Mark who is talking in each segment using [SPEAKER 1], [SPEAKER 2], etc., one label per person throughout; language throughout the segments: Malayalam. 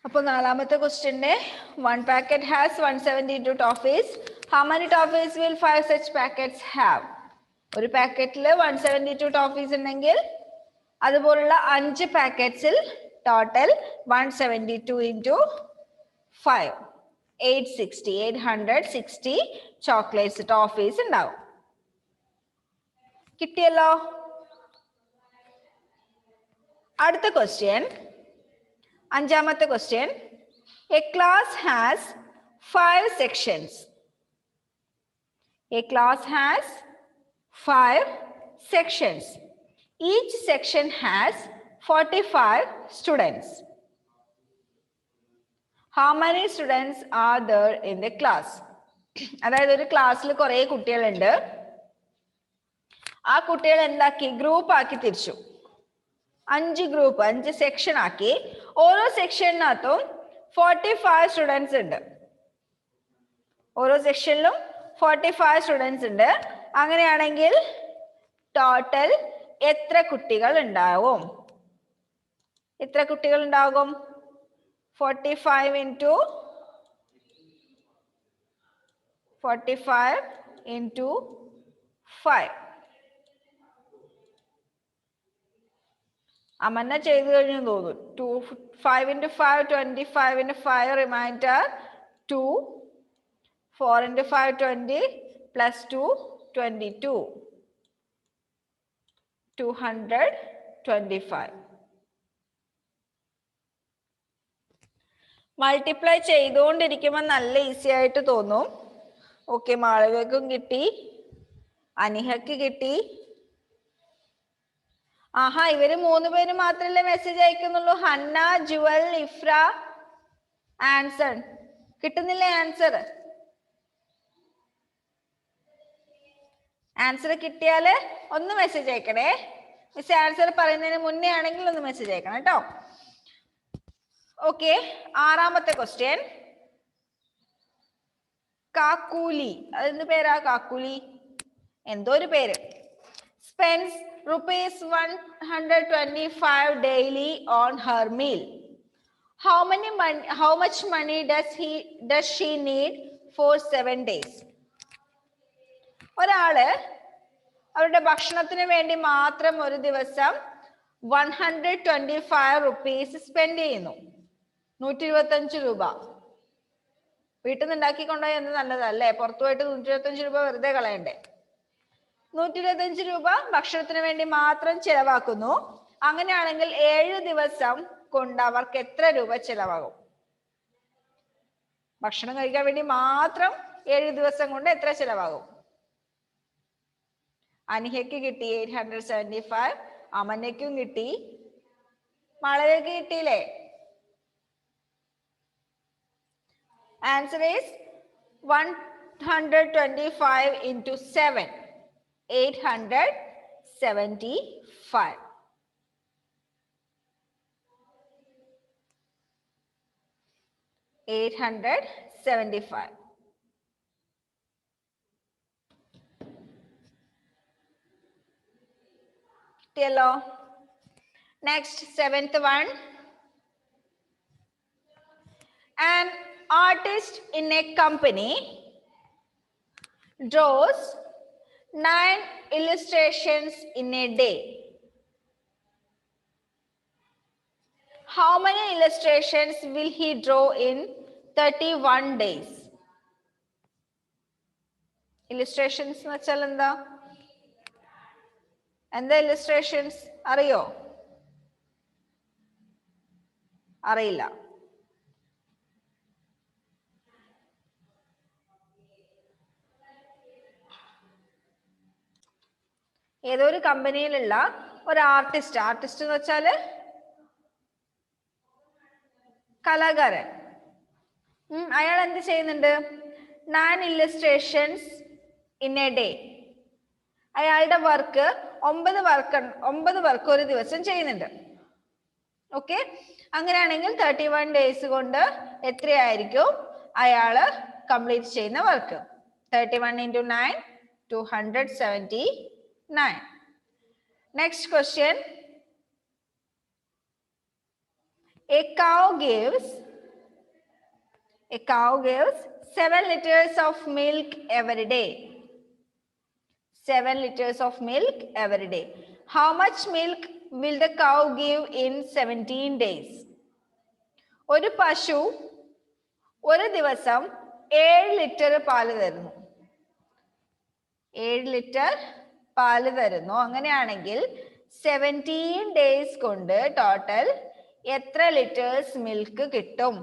[SPEAKER 1] അപ്പോൾ നാലാമത്തെ ക്വസ്റ്റ്യന്റെ 1 packet has 172 toffees. How many toffees will 5 such packets have? ഒരു പാക്കറ്റിൽ 172 toffees ഉണ്ടെങ്കിൽ അതുപോലുള്ള 5 പാക്കറ്റ്സിൽ ടോട്ടൽ 172 into 5 860 ചോക്ലേറ്റ്സ് ടോഫീസ് ഉണ്ടാവും. കിട്ടിയല്ലോ. അടുത്ത ക്വസ്റ്റ്യൻ, അഞ്ചാമത്തെ question. A class has 5 sections. A class has 5 sections. Each section has 45 students. How many students are there in the class? അതായത് ഒരു ക്ലാസ്സിൽ കുറെ കുട്ടികളുണ്ട്. ആ കുട്ടികൾ എന്താക്കി? ഗ്രൂപ്പ് ആക്കി തിരിച്ചു. 5 ഗ്രൂപ്പ്, 5 സെക്ഷൻ ആക്കി. ഓരോ സെക്ഷനകത്തും 45 സ്റ്റുഡൻസ് ഉണ്ട്. ഓരോ സെക്ഷനിലും 45 സ്റ്റുഡൻസ് ഉണ്ട്. അങ്ങനെയാണെങ്കിൽ ടോട്ടൽ എത്ര കുട്ടികൾ ഉണ്ടാവും? എത്ര കുട്ടികൾ ഉണ്ടാകും? 45 into 5. അമന്ന ചെയ്തു കഴിഞ്ഞു തോന്നുന്നു. 5 into 5 25 into 5 reminder 2. 4 into 5 20 plus 2 22. 225. Multiply ചെയ്തുകൊണ്ടിരിക്കുമ്പോൾ നല്ല ഈസി ആയിട്ട് തോന്നും. ഓക്കെ, മാളവികക്കും കിട്ടി, അനിഹക്ക് കിട്ടി. ആഹാ, ഇവര് 3 പേര് മാത്രമല്ലേ മെസ്സേജ് അയക്കുന്നുള്ളൂ. ഹന്ന, ജുവൽ, ഇഫ്ര, ആൻസർ കിട്ടുന്നില്ലേ? ആൻസർ കിട്ടിയാല് ഒന്ന് മെസ്സേജ് അയക്കണേ. മിസ് ആൻസർ പറയുന്നതിന് മുന്നേ ആണെങ്കിൽ ഒന്ന് മെസ്സേജ് അയക്കണം കേട്ടോ. ഓക്കെ, ആറാമത്തെ ക്വസ്റ്റ്യൻ. കാക്കൂലി, അതെന്ത് പേരാ? കാക്കൂലി എന്തോ ഒരു പേര്. സ്പെൻസ് ₹125 daily on her meal. How much money does she need for 7 days? ഒരാള് അവരുടെ ഭക്ഷണത്തിന് വേണ്ടി മാത്രം ഒരു ദിവസം 125 rupees സ്പെൻഡ് ചെയ്യുന്നു. 125 രൂപ. വീട്ടിൽ നിന്ന് ഉണ്ടാക്കിക്കൊണ്ടുപോയി എന്ത് നല്ലതല്ലേ? പുറത്തു പോയിട്ട് 125 രൂപ വെറുതെ കളയണ്ടേ? 125 രൂപ ഭക്ഷണത്തിന് വേണ്ടി മാത്രം ചെലവാക്കുന്നു. അങ്ങനെയാണെങ്കിൽ 7 ദിവസം കൊണ്ട് അവർക്ക് എത്ര രൂപ ചെലവാകും? ഭക്ഷണം കഴിക്കാൻ വേണ്ടി മാത്രം 7 ദിവസം കൊണ്ട് എത്ര ചെലവാകും? അനിഹയ്ക്ക് കിട്ടി 875, അമനയ്ക്കും കിട്ടി, മാളവികയ്ക്ക് കിട്ടിയില്ലേ? Answer is 125 into 7. 875. കിട്ടിയല്ലോ. Next, 7th one. An artist in a company draws 9 illustrations in a day. How many illustrations will he draw in 31 days? Illustrations എന്ന് വെച്ചാൽ എന്താ? ഇല്ലുസ്ട്രേഷൻസ് അറിയോ? അറിയില്ല. ഏതോ ഒരു കമ്പനിയിലുള്ള ഒരു ആർട്ടിസ്റ്റ് എന്ന് വെച്ചാല് കലാകാരൻ. അയാൾ എന്ത് ചെയ്യുന്നുണ്ട്? 9 illustrations in a day. അയാളുടെ വർക്ക് 9 വർക്ക് ഒരു ദിവസം ചെയ്യുന്നുണ്ട്. ഓക്കെ, അങ്ങനെയാണെങ്കിൽ 31 days കൊണ്ട് എത്രയായിരിക്കും അയാള് കംപ്ലീറ്റ് ചെയ്യുന്ന work? 31 into 9, 279. Next question. A cow gives A cow gives 7 liters of milk every day. 7 liters of milk every day. How much milk will the cow give in 17 days? ഒരു പശു ഒരു ദിവസം 7 ലിറ്റർ പാല് തരുന്നു. 7 ലിറ്റർ പാല് തരുന്നു. അങ്ങനെയാണെങ്കിൽ 17 ഡേയ്സ് കൊണ്ട് ടോട്ടൽ എത്ര ലിറ്റേഴ്സ് മിൽക്ക് കിട്ടും?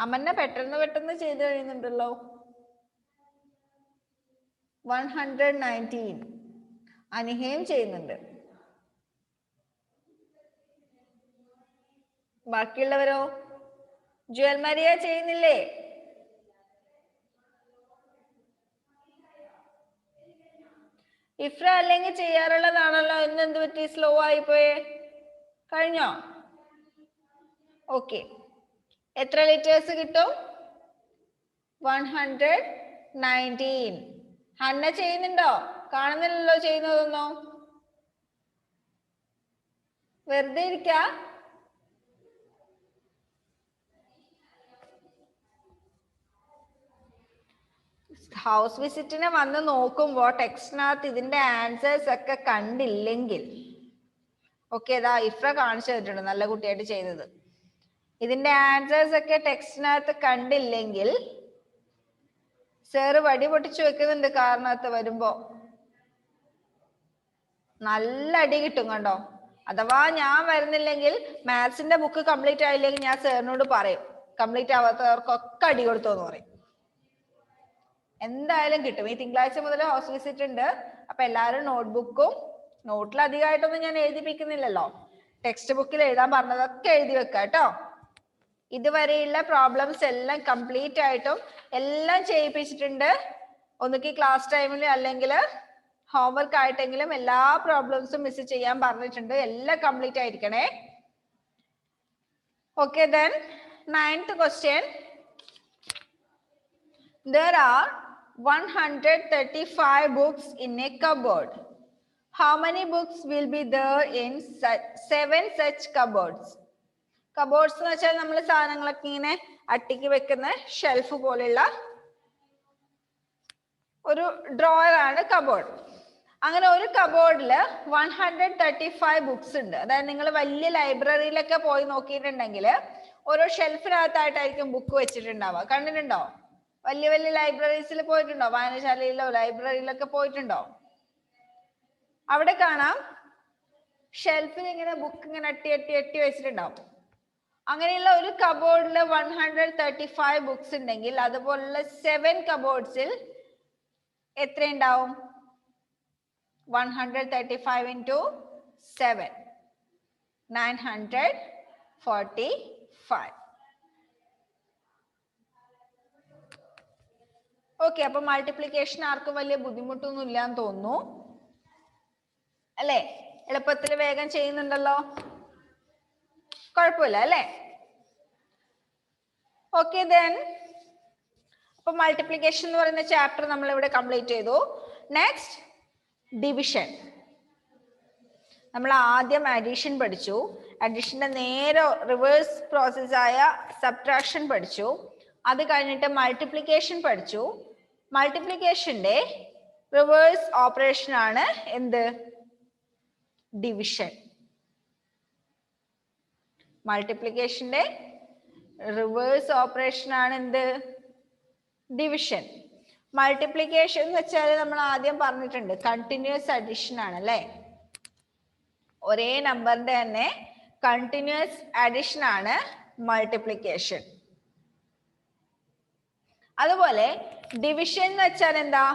[SPEAKER 1] അമന്ന പെട്ടെന്ന് ചെയ്ത് കഴിയുന്നുണ്ടല്ലോ. 119. അനിഹയും ചെയ്യുന്നുണ്ട്. ബാക്കിയുള്ളവരോ? ജുവൽ മരിയ ചെയ്യുന്നില്ലേ? ഇഫ്ര അല്ലെങ്കിൽ ചെയ്യാറുള്ളതാണല്ലോ. ഇന്ന് എന്ത് പറ്റി സ്ലോ ആയിപ്പോയേ? കഴിഞ്ഞോ? ഓക്കെ. എത്ര ലിറ്റേഴ്സ് കിട്ടും? 119. ഹന്ന ചെയ്യുന്നുണ്ടോ? കാണുന്നില്ലല്ലോ ചെയ്യുന്നതൊന്നും. വെറുതെ ഇരിക്ക? ഹൗസ് വിസിറ്റിന് വന്ന് നോക്കുമ്പോൾ ടെക്സ്റ്റിനകത്ത് ഇതിന്റെ ആൻസേഴ്സ് ഒക്കെ കണ്ടില്ലെങ്കിൽ, ഓക്കെ, ഇതാ ഇഫ്ര കാണിച്ചു തന്നിട്ടുണ്ട്, നല്ല കുട്ടിയായിട്ട് ചെയ്തത്. ഇതിന്റെ ആൻസേഴ്സ് ഒക്കെ ടെക്സ്റ്റിനകത്ത് കണ്ടില്ലെങ്കിൽ സാറ് വടി പൊട്ടിച്ചു വെക്കുന്നുണ്ട് കാറിനകത്ത് വരുമ്പോ. നല്ല അടി കിട്ടും കണ്ടോ. അഥവാ ഞാൻ വരുന്നില്ലെങ്കിൽ, മാത്സിന്റെ ബുക്ക് കംപ്ലീറ്റ് ആയില്ലെങ്കിൽ ഞാൻ സാറിനോട് പറയും, കംപ്ലീറ്റ് ആവാത്തവർക്കൊക്കെ അടി കൊടുത്തോന്ന് പറയും. എന്തായാലും കിട്ടും. ഈ തിങ്കളാഴ്ച മുതൽ ഹൗസ് വിസിറ്റ് ഉണ്ട്. അപ്പൊ എല്ലാവരും നോട്ട്ബുക്കും, നോട്ടിൽ അധികമായിട്ടൊന്നും ഞാൻ എഴുതിപ്പിക്കുന്നില്ലല്ലോ, ടെക്സ്റ്റ് ബുക്കിൽ എഴുതാൻ പറഞ്ഞതൊക്കെ എഴുതി വെക്കാം കേട്ടോ. ഇതുവരെയുള്ള പ്രോബ്ലംസ് എല്ലാം കംപ്ലീറ്റ് ആയിട്ടും എല്ലാം ചെയ്യിപ്പിച്ചിട്ടുണ്ട്. ഒന്നുകിൽ ക്ലാസ് ടൈമിൽ അല്ലെങ്കിൽ ഹോംവർക്ക് ആയിട്ടെങ്കിലും എല്ലാ പ്രോബ്ലംസും മിസ് ചെയ്യാൻ പറഞ്ഞിട്ടുണ്ട്. എല്ലാം കംപ്ലീറ്റ് ആയിരിക്കണേ. Okay, then 9th question. There are 135 books in a cupboard. How many books will be there in 7 such cupboards? Cupboards എന്ന് വെച്ചാൽ നമ്മൾ സാധനങ്ങളൊക്കെ ഇങ്ങനെ അട്ടിക്ക് വെക്കുന്ന ഷെൽഫ് പോലെയുള്ള ഒരു ഡ്രോയർ ആണ് കബോർഡ്. അങ്ങനെ ഒരു കബോർഡില് 135 ബുക്സ് ഉണ്ട്. അതായത് നിങ്ങൾ വലിയ ലൈബ്രറിയിലൊക്കെ പോയി നോക്കിയിട്ടുണ്ടെങ്കിൽ ഓരോ ഷെൽഫിനകത്തായിട്ടായിരിക്കും ബുക്ക് വെച്ചിട്ടുണ്ടാവുക. കണ്ടിട്ടുണ്ടോ? വലിയ വലിയ ലൈബ്രറീസിൽ പോയിട്ടുണ്ടോ? വായനശാലയിലോ ലൈബ്രറിയിലൊക്കെ പോയിട്ടുണ്ടോ? അവിടെ കാണാം ഷെൽഫിൽ ഇങ്ങനെ ബുക്ക് ഇങ്ങനെ അട്ടി വെച്ചിട്ടുണ്ടാവും. അങ്ങനെയുള്ള ഒരു കബോർഡിൽ 135 ബുക്സ് ഉണ്ടെങ്കിൽ അതുപോലുള്ള 7 കബോർഡ്സിൽ എത്ര ഉണ്ടാവും? 135 into 7, 945. ഓക്കെ, അപ്പൊ മൾട്ടിപ്ലിക്കേഷൻ ആർക്കും വലിയ ബുദ്ധിമുട്ടൊന്നും ഇല്ലാന്ന് തോന്നുന്നു അല്ലേ? എളുപ്പത്തിൽ വേഗം ചെയ്യുന്നുണ്ടല്ലോ, കുഴപ്പമില്ല അല്ലേ? ഓക്കെ, then അപ്പൊ മൾട്ടിപ്ലിക്കേഷൻ എന്ന് പറയുന്ന ചാപ്റ്റർ നമ്മൾ ഇവിടെ കംപ്ലീറ്റ് ചെയ്തു. Next division. നമ്മൾ ആദ്യം അഡീഷൻ പഠിച്ചു. അഡീഷന്റെ നേരെ റിവേഴ്സ് പ്രോസസ്സായ സബ്ട്രാക്ഷൻ പഠിച്ചു. അത് കഴിഞ്ഞിട്ട് മൾട്ടിപ്ലിക്കേഷൻ പഠിച്ചു. മൾട്ടിപ്ലിക്കേഷന്റെ റിവേഴ്സ് ഓപ്പറേഷൻ ആണ് എന്ത്? ഡിവിഷൻ. മൾട്ടിപ്ലിക്കേഷന്റെ റിവേഴ്സ് ഓപ്പറേഷൻ ആണ് എന്ത്? ഡിവിഷൻ. മൾട്ടിപ്ലിക്കേഷൻ എന്ന് വെച്ചാൽ നമ്മൾ ആദ്യം പറഞ്ഞിട്ടുണ്ട് കണ്ടിന്യൂസ് അഡിഷൻ ആണ് അല്ലേ? ഒരേ നമ്പറിന്റെ തന്നെ കണ്ടിന്യൂസ് അഡിഷൻ ആണ് മൾട്ടിപ്ലിക്കേഷൻ. അതുപോലെ ഡിവിഷൻ എന്ന് വെച്ചാൽ എന്താ?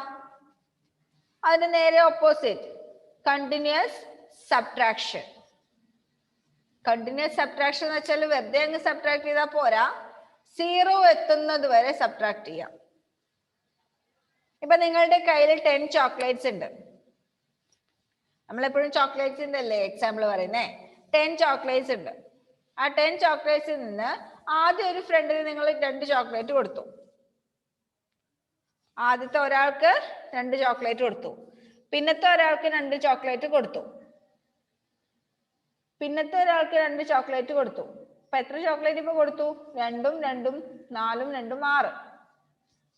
[SPEAKER 1] അതിന് നേരെ opposite continuous subtraction. Continuous subtraction എന്ന് വെച്ചാൽ വെറുതെ അങ്ങ് സബ്ട്രാക്ട് ചെയ്താൽ പോരാ, 0 എത്തുന്നത് വരെ സബ്ട്രാക്ട് ചെയ്യാം. ഇപ്പൊ നിങ്ങളുടെ കയ്യിൽ 10 ചോക്ലേറ്റ്സ് ഉണ്ട്. നമ്മളെപ്പോഴും ചോക്ലേറ്റ്സിന്റെ അല്ലേ എക്സാമ്പിൾ പറയുന്നേ? 10 ചോക്ലേറ്റ്സ് ഉണ്ട്. ആ 10 ചോക്ലേറ്റ്സിൽ നിന്ന് ആദ്യം ഒരു ഫ്രണ്ടിന് നിങ്ങൾ 2 ചോക്ലേറ്റ് കൊടുത്തു. ആദ്യത്തെ ഒരാൾക്ക് 2 ചോക്ലേറ്റ് കൊടുത്തു. പിന്നത്തെ ഒരാൾക്ക് 2 ചോക്ലേറ്റ് കൊടുത്തു. പിന്നത്തെ ഒരാൾക്ക് 2 ചോക്ലേറ്റ് കൊടുത്തു. അപ്പൊ എത്ര ചോക്ലേറ്റ് ഇപ്പൊ കൊടുത്തു? 2ഉം 2ഉം 4ഉം 2ഉം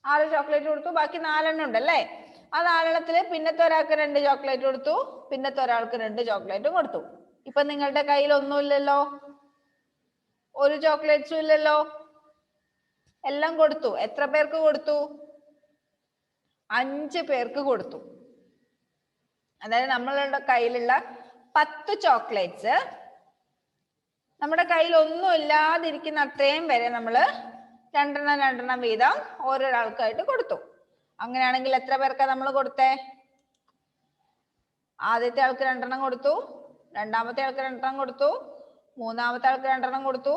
[SPEAKER 1] 6 ചോക്ലേറ്റ് കൊടുത്തു. ബാക്കി 4 ഉണ്ട് അല്ലേ? ആ 4 പിന്നത്തെ ഒരാൾക്ക് 2 ചോക്ലേറ്റ് കൊടുത്തു, പിന്നത്തെ ഒരാൾക്ക് 2 ചോക്ലേറ്റും കൊടുത്തു. ഇപ്പൊ നിങ്ങളുടെ കയ്യിൽ ഒന്നുമില്ലല്ലോ, ഒരു ചോക്ലേറ്റ്സും ഇല്ലല്ലോ. എല്ലാം കൊടുത്തു. എത്ര പേർക്ക് കൊടുത്തു? 5 പേർക്ക് കൊടുത്തു. അതായത് നമ്മളുടെ കയ്യിലുള്ള 10 ചോക്ലേറ്റ്സ് നമ്മുടെ കയ്യിൽ ഒന്നും ഇല്ലാതിരിക്കുന്ന അത്രയും വരെ നമ്മൾ 2 വീതം ഓരോരാൾക്കായിട്ട് കൊടുത്തു. അങ്ങനെയാണെങ്കിൽ എത്ര പേർക്കാ നമ്മൾ കൊടുത്തേ? ആദ്യത്തെ ആൾക്ക് 2 കൊടുത്തു, രണ്ടാമത്തെ ആൾക്ക് 2 കൊടുത്തു, മൂന്നാമത്തെ ആൾക്ക് 2 കൊടുത്തു,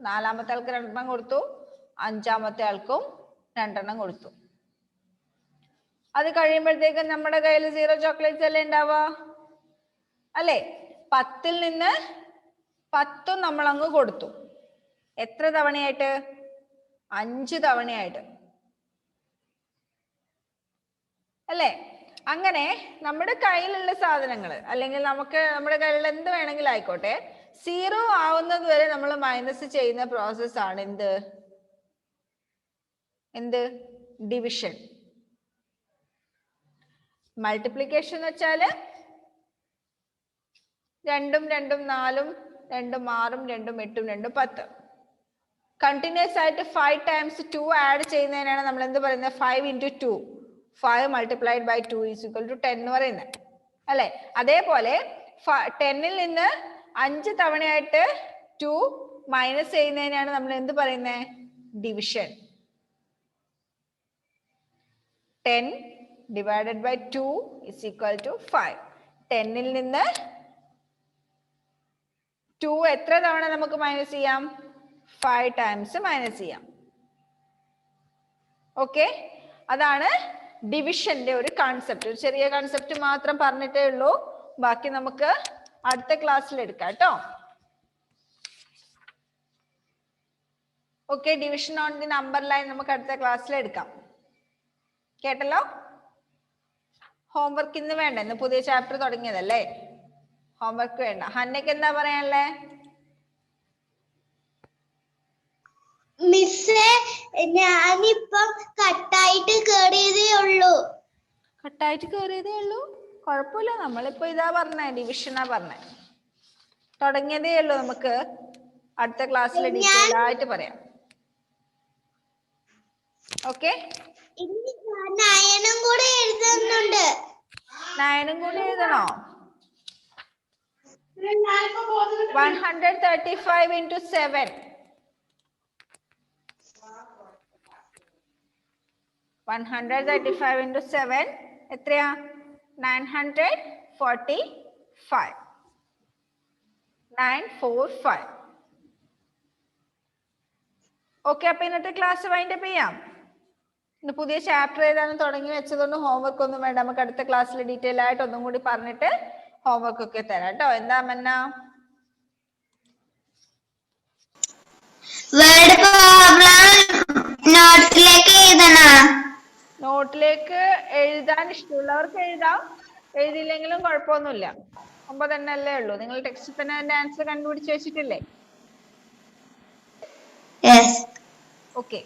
[SPEAKER 1] നാലാമത്തെ ആൾക്ക് 2 കൊടുത്തു, അഞ്ചാമത്തെ ആൾക്കും 2 കൊടുത്തു. അത് കഴിയുമ്പോഴത്തേക്കും നമ്മുടെ കയ്യിൽ 0 ചോക്ലേറ്റ്സ് അല്ലേ ഉണ്ടാവുക അല്ലേ? 10ൽ നിന്ന് 10 നമ്മൾ അങ്ങ് കൊടുത്തു. എത്ര തവണയായിട്ട്? 5 തവണയായിട്ട് അല്ലേ? അങ്ങനെ നമ്മുടെ കയ്യിലുള്ള സാധനങ്ങൾ അല്ലെങ്കിൽ നമ്മുടെ കയ്യിലുള്ള എന്ത് വേണമെങ്കിലും ആയിക്കോട്ടെ, 0 ആവുന്നത് വരെ നമ്മൾ മൈനസ് ചെയ്യുന്ന പ്രോസസ് ആണ് എന്ത്? ഡിവിഷൻ. മൾട്ടിപ്ലിക്കേഷൻ എന്ന് വെച്ചാല് 2ഉം 2ഉം 4ഉം 2ഉം 6ഉം 2ഉം 8ഉം 2ഉം 10. കണ്ടിന്യൂസ് ആയിട്ട് 5 times 2 ആഡ് ചെയ്യുന്നതിനാണ് നമ്മൾ എന്ത് പറയുന്നത്? 5 into 2. 5 multiplied by 2 is equal to 10 എന്ന് പറയുന്നത് അല്ലെ? അതേപോലെ 10ൽ നിന്ന് 5 തവണയായിട്ട് 2 മൈനസ് ചെയ്യുന്നതിനാണ് നമ്മൾ എന്ത് പറയുന്നത്? Division. 10 divided by 2 is equal to 5. 10ൽ നിന്ന് 2 എത്ര തവണ നമുക്ക് മൈനസ് ചെയ്യാം? 5 times മൈനസ് ചെയ്യാം. ഓക്കെ, അതാണ് ഡിവിഷന്റെ ഒരു കൺസെപ്റ്റ്. ഒരു ചെറിയ കൺസെപ്റ്റ് മാത്രം പറഞ്ഞിട്ടേ ഉള്ളൂ. ബാക്കി നമുക്ക് അടുത്ത ക്ലാസ്സിൽ എടുക്കാം കേട്ടോ. Okay, division on the number line നമുക്ക് അടുത്ത ക്ലാസ്സിൽ എടുക്കാം. കേട്ടല്ലോ? ഹോംവർക്ക് ഇന്ന് വേണ്ട, ഇന്ന് പുതിയ ചാപ്റ്റർ തുടങ്ങിയതല്ലേ, ഹോംവർക്ക് വേണ്ട. ഹന്നയ്ക്ക് എന്താ പറയാനല്ലേ?
[SPEAKER 2] മിസ്സേ, ഞാനിപ്പം കട്ടായിട്ട് കേറിയതേ ഉള്ളൂ.
[SPEAKER 1] കട്ടായിട്ട് കേറിയതേ ഉള്ളൂ? കുഴപ്പമില്ല, നമ്മളിപ്പോ ഇതാ പറഞ്ഞേ, ഡിവിഷനാ പറഞ്ഞേ. തുടങ്ങിയതേ ഉള്ളൂ. നമുക്ക് അടുത്ത ക്ലാസ്സിൽ ഡീറ്റെയിൽ ആയിട്ട് പറയാം. ഓക്കെ,
[SPEAKER 2] 9 കൂടെ എഴുതുന്നുണ്ട്.
[SPEAKER 1] 9 കൂടി എഴുതണോ? 135 into 7. 135 into 7 എത്രയാ? 945. 945. ഓക്കെ, അപ്പൊ ഇന്നത്തെ ക്ലാസ് വൈൻഡപ്പ് ചെയ്യാം. ഇന്ന് പുതിയ ചാപ്റ്റർ ഏതാണെന്ന് തുടങ്ങി വെച്ചതുകൊണ്ട് ഹോംവർക്ക് ഒന്നും വേണ്ട. നമുക്ക് അടുത്ത ക്ലാസ്സിൽ ഡീറ്റെയിൽ ആയിട്ട് ഒന്നും കൂടി പറഞ്ഞിട്ട് ഹോംവർക്ക് ഒക്കെ തരാം കേട്ടോ. എന്താ മന്ന? നോട്ടിലേക്ക് എഴുതാൻ ഇഷ്ടമുള്ളവർക്ക് എഴുതാം, എഴുതിയില്ലെങ്കിലും കുഴപ്പമൊന്നുമില്ല. 9 തന്നെ അല്ലേ ഉള്ളൂ. നിങ്ങൾ ടെക്സ്റ്റിൽ തന്നെ അതിന്റെ ആൻസർ കണ്ടുപിടിച്ച് വെച്ചിട്ടില്ലേ? ഓക്കെ.